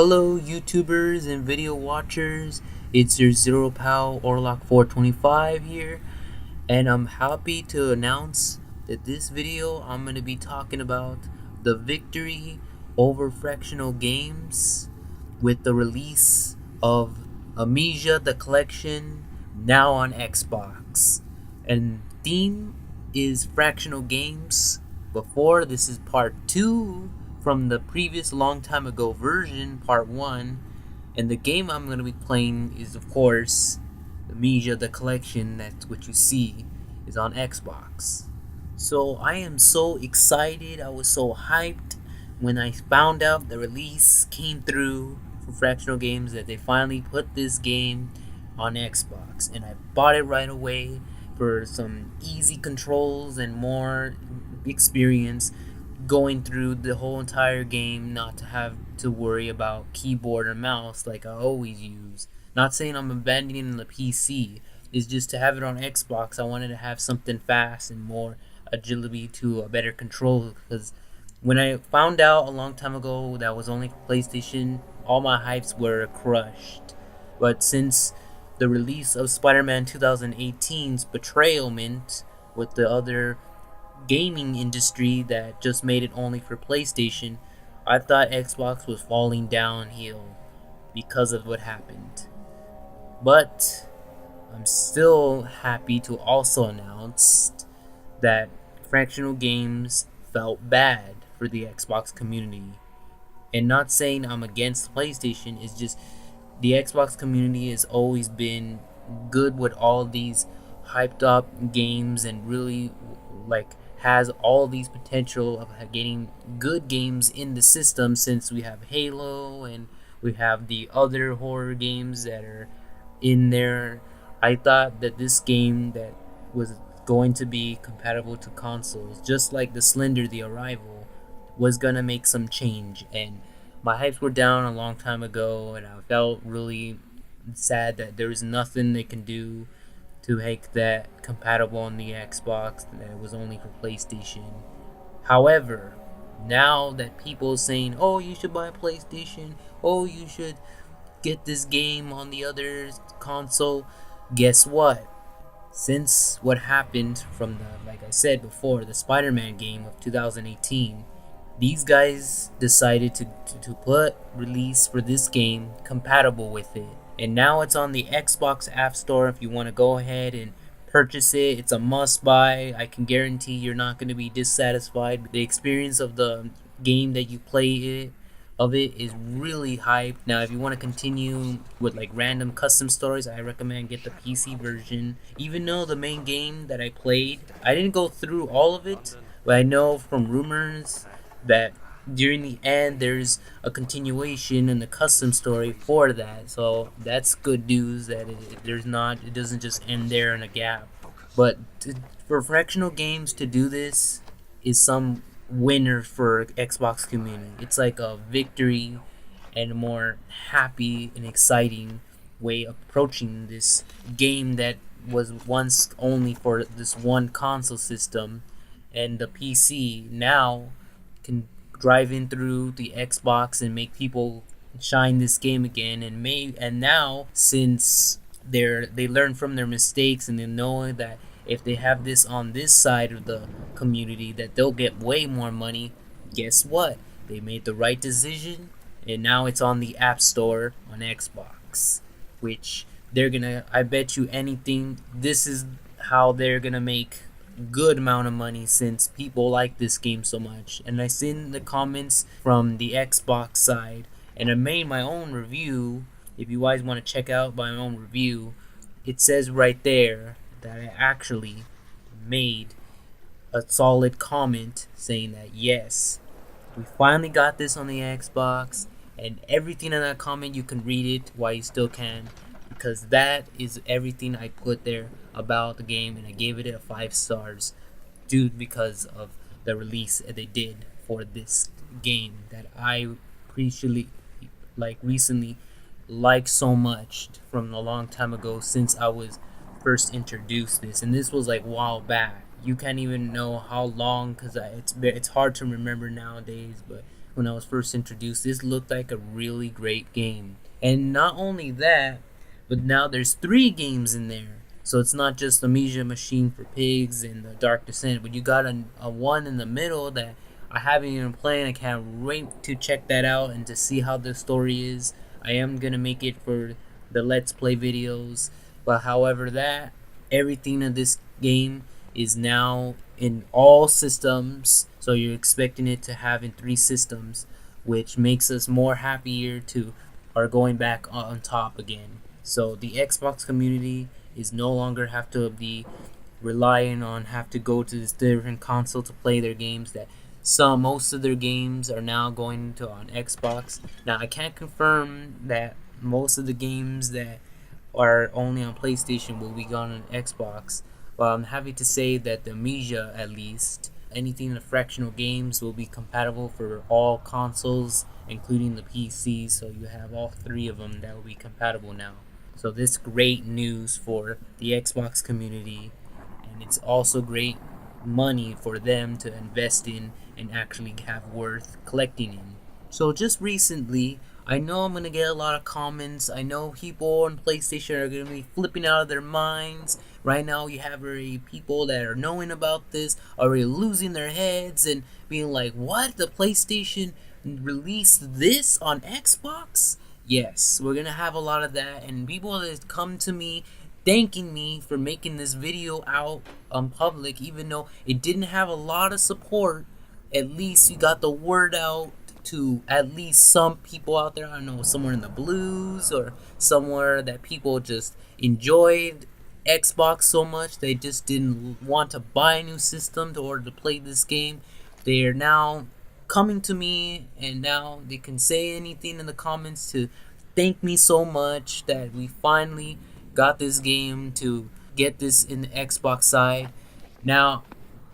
Hello YouTubers and video watchers, it's your Zero Pal Orlock 425 here, and I'm happy to announce that this video I'm going to be talking about the victory over Frictional Games with the release of Amnesia the Collection now on Xbox. And theme is Frictional Games. Before, this is part 2 from the previous long time ago version, part 1. And the game I'm going to be playing is, of course, Amnesia the Collection. That's what you see is on Xbox. So I am so excited. I was so hyped when I found out the release came through for Frictional Games, that they finally put this game on Xbox, and I bought it right away for some easy controls and more experience going through the whole entire game, not to have to worry about keyboard or mouse like I always use. Not saying I'm abandoning the PC, it's just to have it on Xbox. I wanted to have something fast and more agility to a better control, because when I found out a long time ago that was only PlayStation, all my hypes were crushed. But since the release of Spider-Man 2018's betrayalment with the other gaming industry that just made it only for PlayStation, I thought Xbox was falling downhill because of what happened. But I'm still happy to also announce that Frictional Games felt bad for the Xbox community. And not saying I'm against PlayStation, it's just the Xbox community has always been good with all these hyped up games, and really has all these potential of getting good games in the system, since we have Halo and we have the other horror games that are in there. I thought that this game that was going to be compatible to consoles, just like the Slender the Arrival, was gonna make some change, and my hypes were down a long time ago, and I felt really sad that there was nothing they can do to make that compatible on the Xbox, that it was only for PlayStation. However, now that people are saying, oh, you should buy a PlayStation, oh, you should get this game on the other console, guess what? Since what happened from like I said before, the Spider-Man game of 2018, these guys decided to put release for this game compatible with it. And now it's on the Xbox App Store. If you want to go ahead and purchase it, it's a must buy. I can guarantee you're not going to be dissatisfied. The experience of the game that you play it is really hype. Now, if you want to continue with like random custom stories, I recommend get the PC version. Even though the main game that I played, I didn't go through all of it, but I know from rumors that during the end there's a continuation and a custom story for that. So that's good news that it doesn't just end there in a gap. But for Frictional Games to do this is some winner for Xbox community. It's like a victory and a more happy and exciting way of approaching this game that was once only for this one console system, and the PC now can drive in through the Xbox and make people shine this game again. And now, since they learn from their mistakes, and they know that if they have this on this side of the community that they'll get way more money, guess what? They made the right decision, and now it's on the App Store on Xbox, which I bet you anything, this is how they're gonna make good amount of money, since people like this game so much. And I seen the comments from the Xbox side, and I made my own review. If you guys want to check out my own review, it says right there that I actually made a solid comment saying that yes, we finally got this on the Xbox, and everything in that comment you can read it while you still can, because that is everything I put there about the game, and I gave it a 5 stars because of the release that they did for this game that I recently liked so much from a long time ago, since I was first introduced this, and this was like a while back. You can't even know how long, because it's hard to remember nowadays, but when I was first introduced, this looked like a really great game. And not only that, but now there's 3 games in there. So it's not just Amnesia Machine for Pigs and the Dark Descent, but you got a one in the middle that I haven't even played. I can't wait to check that out and to see how the story is. I am gonna make it for the Let's Play videos. But however, that everything in this game is now in all systems, so you're expecting it to have in 3 systems, which makes us more happier to are going back on top again. So the Xbox community is no longer have to be relying on have to go to this different console to play their games. That most of their games are now going to on Xbox. Now I can't confirm that most of the games that are only on PlayStation will be gone on Xbox. Well, I'm happy to say that the Amnesia, at least, anything in the Frictional Games will be compatible for all consoles, including the PC. So you have all 3 of them that will be compatible now. So this great news for the Xbox community, and it's also great money for them to invest in and actually have worth collecting in. So just recently, I know I'm gonna get a lot of comments. I know people on PlayStation are gonna be flipping out of their minds. Right now, you have already people that are knowing about this, already losing their heads and being like, "What? The PlayStation released this on Xbox?" Yes, we're gonna have a lot of that, and people that come to me thanking me for making this video out on public, even though it didn't have a lot of support. At least you got the word out to at least some people out there. I don't know, somewhere in the blues or somewhere that people just enjoyed Xbox so much they just didn't want to buy a new system in order to play this game. They are now coming to me, and now they can say anything in the comments to thank me so much that we finally got this game to get this in the Xbox side. Now,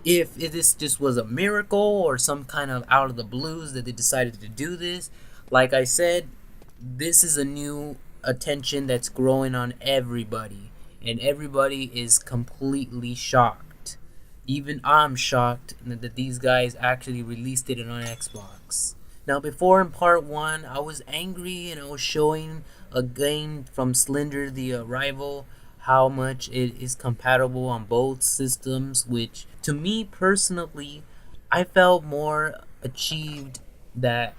if this just was a miracle or some kind of out of the blues that they decided to do this, like I said, this is a new attention that's growing on everybody, and everybody is completely shocked. Even I'm shocked that these guys actually released it on Xbox. Now, before in part 1, I was angry and I was showing a game from Slender the Arrival, how much it is compatible on both systems, which to me personally, I felt more achieved that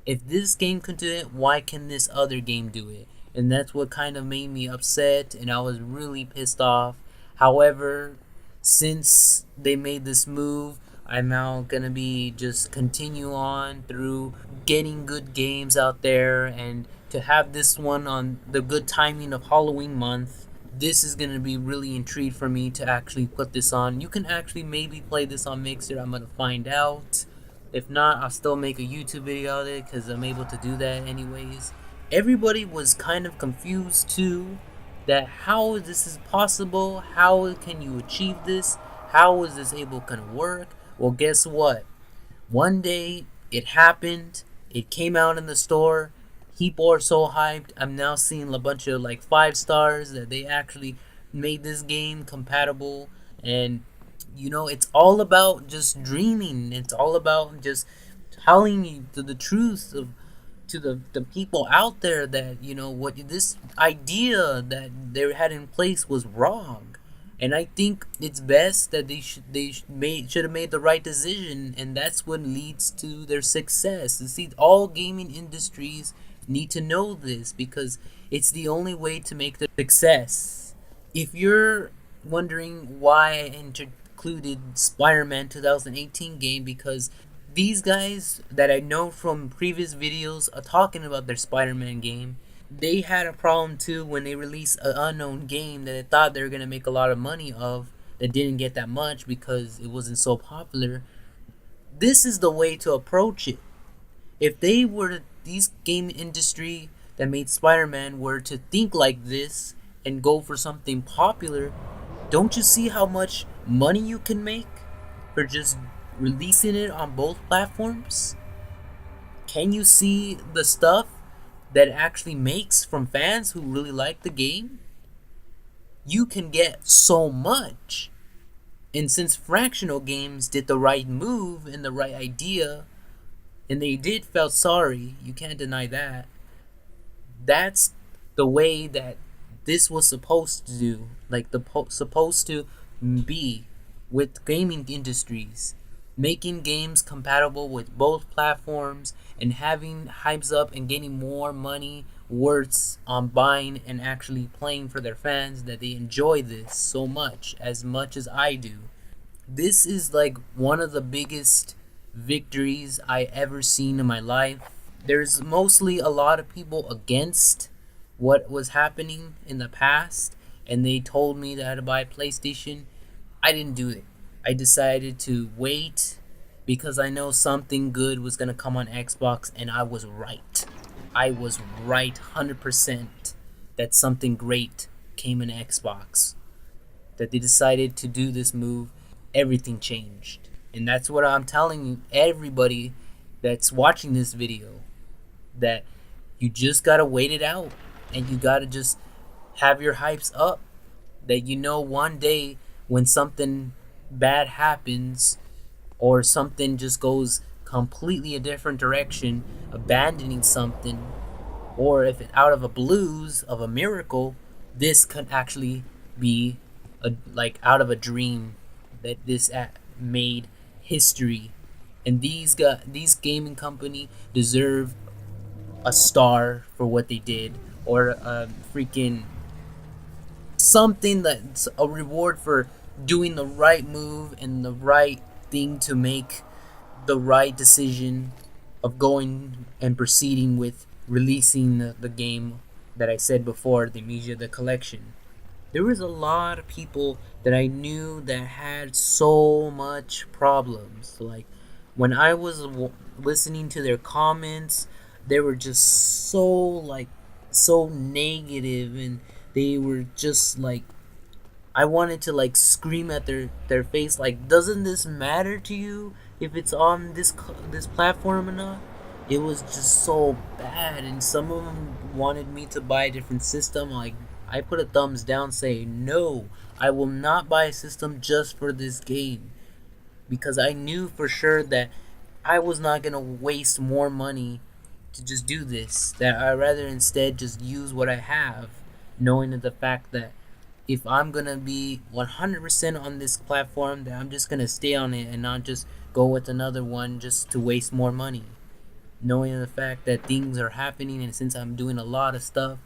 if this game could do it, why can this other game do it? And that's what kind of made me upset, and I was really pissed off. However, since they made this move, I'm now gonna be just continue on through getting good games out there, and to have this one on the good timing of Halloween month, this is gonna be really intrigued for me to actually put this on. You can actually maybe play this on Mixer. I'm gonna find out. If not, I'll still make a YouTube video out of it because I'm able to do that anyways. Everybody was kind of confused too, that how this is possible, how can you achieve this, how is this able to work? Well, guess what? One day it happened, it came out in the store, people are so hyped. I'm now seeing a bunch of like 5 stars that they actually made this game compatible. And you know, it's all about just dreaming. It's all about just telling you the truth of to the people out there that, you know, what this idea that they had in place was wrong. And I think it's best that should have made the right decision, and that's what leads to their success. You see, all gaming industries need to know this because it's the only way to make the success. If you're wondering why I included Spider-Man 2018 game, because these guys that I know from previous videos are talking about their Spider-Man game. They had a problem too when they released an unknown game that they thought they were going to make a lot of money of that didn't get that much because it wasn't so popular. This is the way to approach it. If they were, these game industry that made Spider-Man were to think like this and go for something popular, don't you see how much money you can make for just releasing it on both platforms? Can you see the stuff that it actually makes from fans who really like the game? You can get so much. And since Frictional Games did the right move and the right idea, and they did felt sorry. You can't deny that. That's the way that this was supposed to do, like supposed to be with gaming industries, making games compatible with both platforms and having hypes up and getting more money worth on buying and actually playing for their fans, that they enjoy this so much as I do. This is like one of the biggest victories I ever seen in my life. There's mostly a lot of people against what was happening in the past, and they told me that I had to buy a PlayStation. I didn't do it. I decided to wait because I know something good was going to come on Xbox, and I was right. I was right 100% that something great came in Xbox. That they decided to do this move, everything changed. And that's what I'm telling everybody that's watching this video, that you just gotta wait it out, and you gotta just have your hypes up, that you know one day when something bad happens or something just goes completely a different direction, abandoning something, or if it out of a blues of a miracle, this could actually be like out of a dream, that this made history. And these gaming company deserve a star for what they did, or a freaking something that's a reward for doing the right move and the right thing to make the right decision of going and proceeding with releasing the game that I said before, the Amnesia the Collection. There was a lot of people that I knew that had so much problems. Like when I was listening to their comments, they were just so negative, and they were just like, I wanted to like scream at their face, like, doesn't this matter to you if it's on this platform or not? It was just so bad, and some of them wanted me to buy a different system. Like, I put a thumbs down, saying no, I will not buy a system just for this game, because I knew for sure that I was not gonna waste more money to just do this. That I rather instead just use what I have, knowing that the fact that if I'm gonna be 100% on this platform, that I'm just gonna stay on it and not just go with another one just to waste more money. Knowing the fact that things are happening, and since I'm doing a lot of stuff,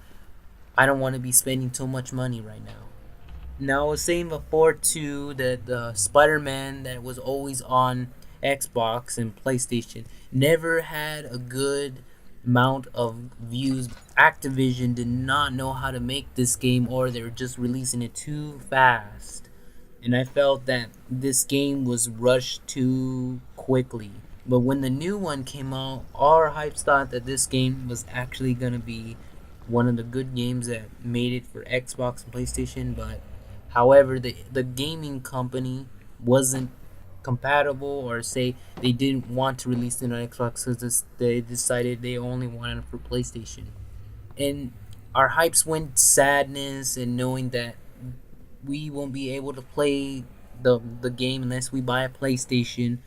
I don't want to be spending too much money right now. Now, I was saying before too that the Spider-Man that was always on Xbox and PlayStation never had a good amount of views. Activision did not know how to make this game, or they were just releasing it too fast. And I felt that this game was rushed too quickly. But when the new one came out, our hypes thought that this game was actually gonna be one of the good games that made it for Xbox and PlayStation. But however, the gaming company wasn't compatible, or say they didn't want to release it on Xbox because they decided they only wanted it for PlayStation. And our hypes went sadness, and knowing that we won't be able to play the game unless we buy a PlayStation.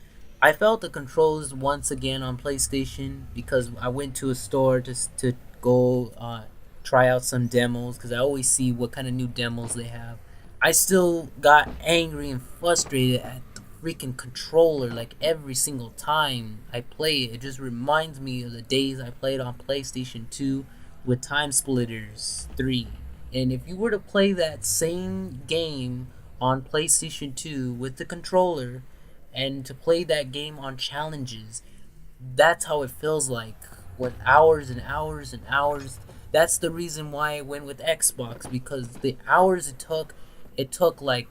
I felt the controls once again on PlayStation, because I went to a store to go try out some demos, because I always see what kind of new demos they have. I still got angry and frustrated at the freaking controller, like every single time I play it. It just reminds me of the days I played on PlayStation 2 with Time Splitters 3. And if you were to play that same game on PlayStation 2 with the controller, and to play that game on challenges, that's how it feels like, with hours and hours and hours. That's the reason why I went with Xbox, because the hours it took like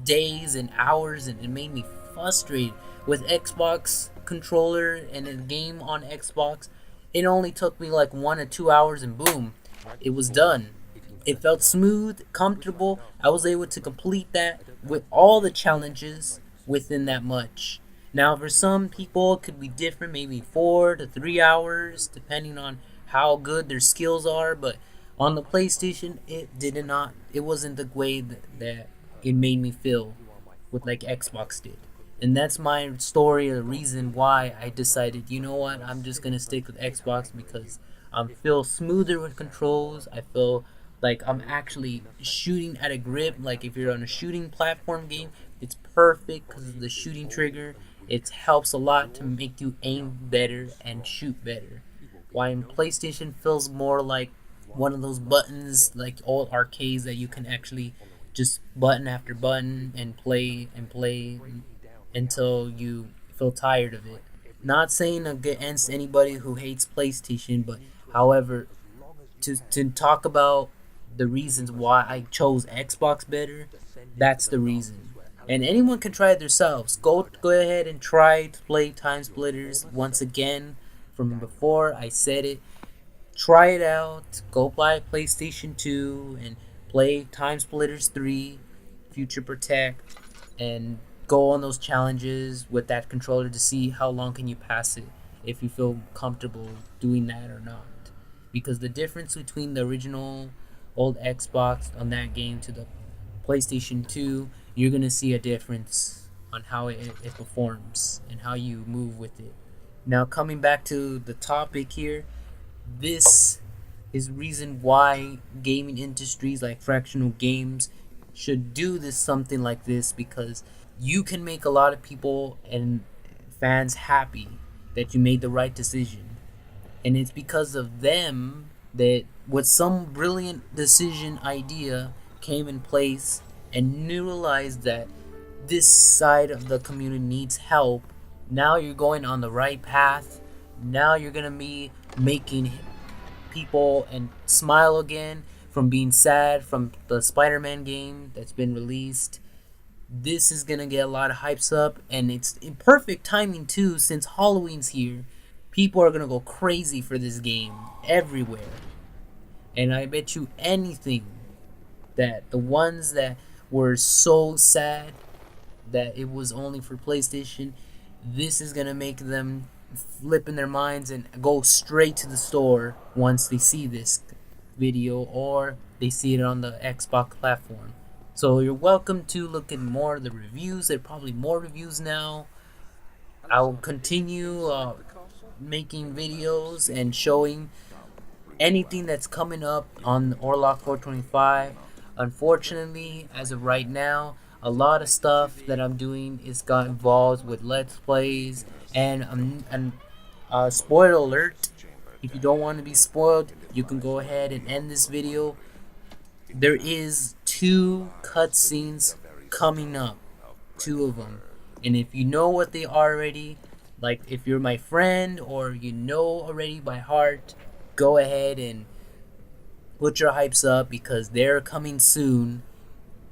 days and hours, and it made me frustrated. With Xbox controller and a game on Xbox, it only took me like 1 or 2 hours, and boom, it was done. It felt smooth, comfortable. I was able to complete that with all the challenges within that much. Now, for some people, it could be different, maybe 4 to 3 hours, depending on how good their skills are. But on the PlayStation, it wasn't the way that it made me feel with like Xbox did. And that's my story, the reason why I decided, you know what, I'm just gonna stick with Xbox because I feel smoother with controls. I feel like I'm actually shooting at a grip. Like if you're on a shooting platform game, it's perfect because of the shooting trigger. It helps a lot to make you aim better and shoot better. While in PlayStation feels more like one of those buttons, like old arcades that you can actually just button after button and play until you feel tired of it. Not saying against anybody who hates PlayStation, but however, to talk about the reasons why I chose Xbox better, that's the reason. And anyone can try it themselves. Go ahead and try to play Time Splitters once again. From before, I said it. Try it out. Go buy a PlayStation 2 and play Time Splitters 3, Future Protect, and go on those challenges with that controller to see how long can you pass it, if you feel comfortable doing that or not. Because the difference between the original old Xbox on that game to the PlayStation 2, you're going to see a difference on how it performs and how you move with it. Now, coming back to the topic here, this is reason why gaming industries like Fractional Games should do this something like this, because you can make a lot of people and fans happy that you made the right decision. And it's because of them that with some brilliant decision idea came in place and realized that this side of the community needs help. Now you're going on the right path. Now you're gonna be making people and smile again from being sad from the Spider-Man game that's been released. This is gonna get a lot of hypes up, and it's in perfect timing too, since Halloween's here. People are gonna go crazy for this game everywhere, and I bet you anything that the ones that were so sad that it was only for PlayStation, this is gonna make them flip in their minds and go straight to the store once they see this video or they see it on the Xbox platform. So you're welcome to look at more of the reviews. There are probably more reviews now. I'll continue making videos and showing anything that's coming up on Orlock 425. Unfortunately, as of right now, a lot of stuff that I'm doing is got involved with Let's Plays and spoiler alert. If you don't want to be spoiled, you can go ahead and end this video. There is 2 cutscenes coming up, 2 of them, and if you know what they are already, like if you're my friend or you know already by heart, go ahead and put your hypes up because they're coming soon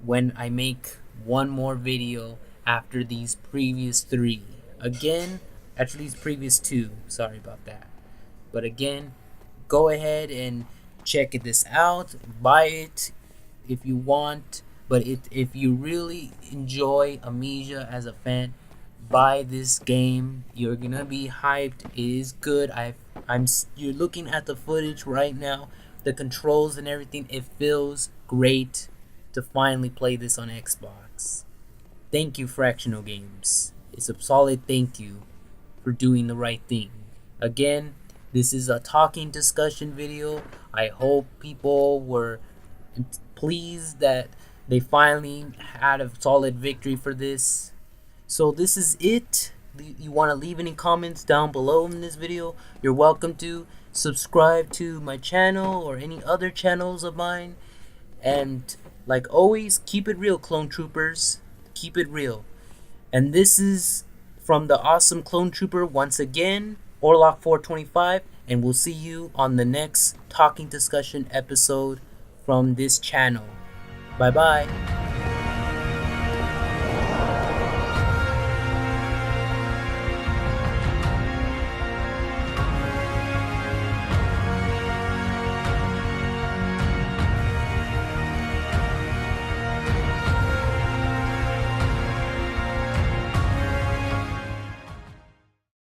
when I make one more video after these previous 3. Again, actually these previous 2, sorry about that. But again, go ahead and check this out, buy it if you want, but if you really enjoy Amnesia as a fan, buy this game. You're gonna be hyped. It is good. You're looking at the footage right now, the controls and everything. It feels great to finally play this on Xbox. Thank you, Fractional Games. It's a solid thank you for doing the right thing. Again, this is a talking discussion video. I hope people were pleased that they finally had a solid victory for this. So this is it. You want to leave any comments down below in this video, you're welcome to. Subscribe to my channel or any other channels of mine. And like always, keep it real, Clone Troopers. Keep it real. And this is from the awesome Clone Trooper once again, Orlock 425, and we'll see you on the next talking discussion episode from this channel. Bye bye.